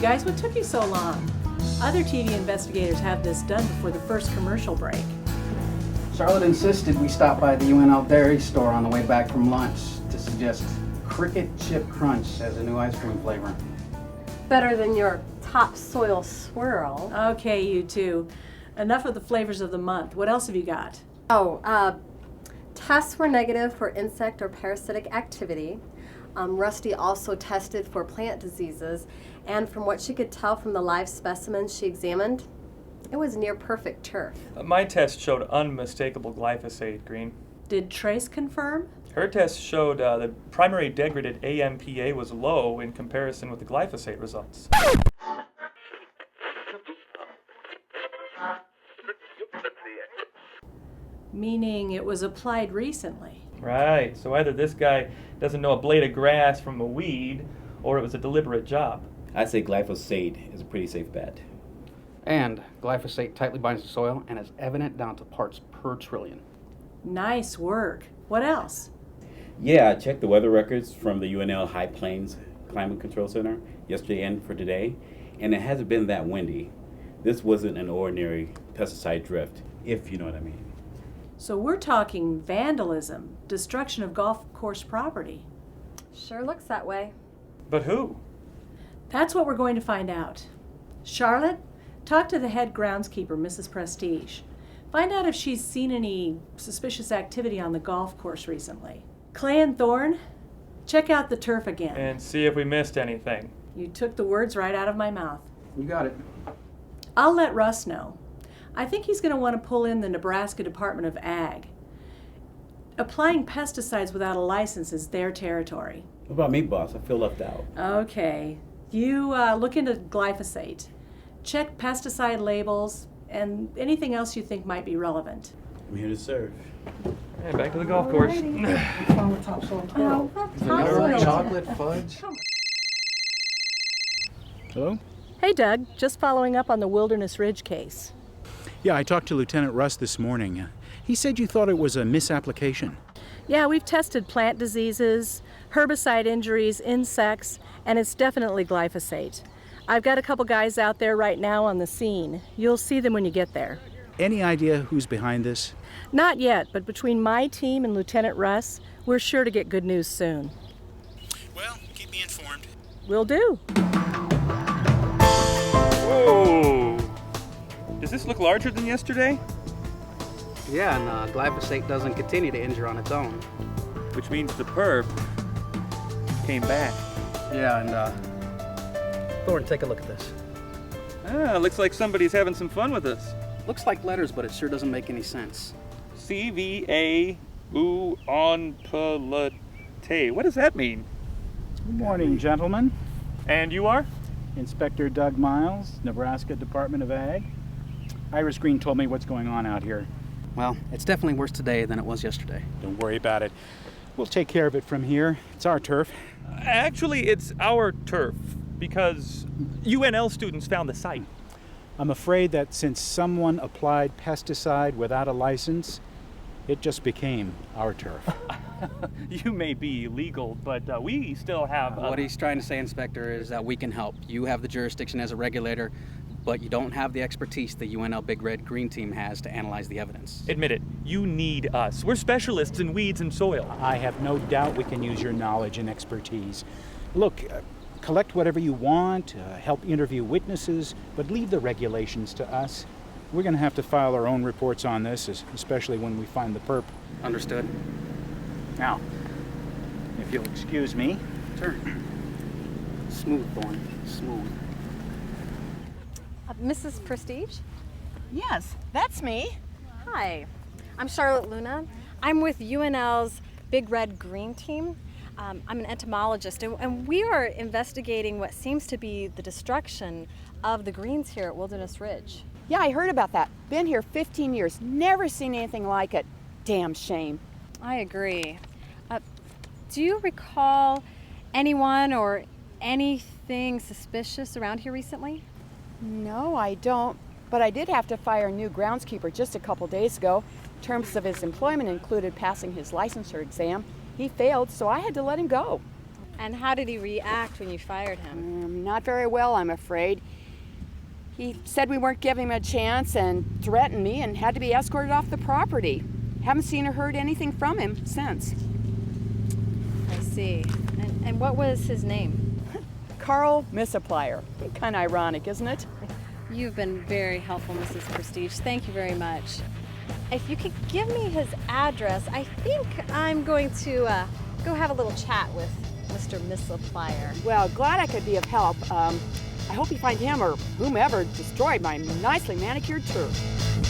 guys, what took you so long? Other TV investigators have this done before the first commercial break. Charlotte insisted we stop by the UNL dairy store on the way back from lunch to suggest Cricket Chip Crunch as a new ice cream flavor. Better than your topsoil swirl. Okay, you two. Enough of the flavors of the month. What else have you got? Tests were negative for insect or parasitic activity. Rusty also tested for plant diseases, and from what she could tell from the live specimens she examined, it was near perfect turf. My test showed unmistakable glyphosate, Green. Did Trace confirm? Her test showed the primary degraded AMPA was low in comparison with the glyphosate results. Meaning it was applied recently. Right, so either this guy doesn't know a blade of grass from a weed, or it was a deliberate job. I'd say glyphosate is a pretty safe bet. And glyphosate tightly binds to soil and is evident down to parts per trillion. Nice work. What else? Yeah, I checked the weather records from the UNL High Plains Climate Control Center yesterday and for today, and it hasn't been that windy. This wasn't an ordinary pesticide drift, if you know what I mean. So we're talking vandalism, destruction of golf course property. Sure looks that way. But who? That's what we're going to find out. Charlotte, talk to the head groundskeeper, Mrs. Prestige. Find out if she's seen any suspicious activity on the golf course recently. Clay and Thorne, check out the turf again. And see if we missed anything. You took the words right out of my mouth. You got it. I'll let Russ know. I think he's going to want to pull in the Nebraska Department of Ag. Applying pesticides without a license is their territory. What about me, boss? I feel left out. Okay. You look into glyphosate. Check pesticide labels and anything else you think might be relevant. I'm here to serve. And back to the golf course. Chocolate fudge. Hello? Hey, Doug. Just following up on the Wilderness Ridge case. Yeah, I talked to Lieutenant Russ this morning. He said you thought it was a misapplication. Yeah, we've tested plant diseases, herbicide injuries, insects, and it's definitely glyphosate. I've got a couple guys out there right now on the scene. You'll see them when you get there. Any idea who's behind this? Not yet, but between my team and Lieutenant Russ, we're sure to get good news soon. Well, keep me informed. Will do. Whoa! Does this look larger than yesterday? Yeah, and glyphosate doesn't continue to injure on its own. Which means the perp came back. Yeah, and Thorne, take a look at this. Looks like somebody's having some fun with us. Looks like letters, but it sure doesn't make any sense. CVA on palate. What does that mean? Good morning, gentlemen. And you are? Inspector Doug Miles, Nebraska Department of Ag. Iris Green told me what's going on out here. Well, it's definitely worse today than it was yesterday. Don't worry about it. We'll take care of it from here. It's our turf. Actually, it's our turf because UNL students found the site. I'm afraid that since someone applied pesticide without a license, it just became our turf. You may be illegal, but we still have... What he's trying to say, Inspector, is that we can help. You have the jurisdiction as a regulator, but you don't have the expertise the UNL Big Red Green team has to analyze the evidence. Admit it, you need us. We're specialists in weeds and soil. I have no doubt we can use your knowledge and expertise. Look, collect whatever you want, help interview witnesses, but leave the regulations to us. We're going to have to file our own reports on this, especially when we find the perp. Understood. Now, if you'll excuse me. Sure. Smooth, Thorne. Smooth. Mrs. Prestige? Yes, that's me. Hi, I'm Charlotte Luna. I'm with UNL's Big Red Green team. I'm an entomologist, and we are investigating what seems to be the destruction of the greens here at Wilderness Ridge. Yeah, I heard about that. Been here 15 years. Never seen anything like it. Damn shame. I agree. Do you recall anyone or anything suspicious around here recently? No, I don't. But I did have to fire a new groundskeeper just a couple days ago. Terms of his employment included passing his licensure exam. He failed, so I had to let him go. And how did he react when you fired him? Not very well, I'm afraid. He said we weren't giving him a chance and threatened me and had to be escorted off the property. Haven't seen or heard anything from him since. I see. And what was his name? Carl Misapplier. Kind of ironic, isn't it? You've been very helpful, Mrs. Prestige. Thank you very much. If you could give me his address, I think I'm going to go have a little chat with Mr. Misapplier. Well, glad I could be of help. I hope you find him or whomever destroyed my nicely manicured turf.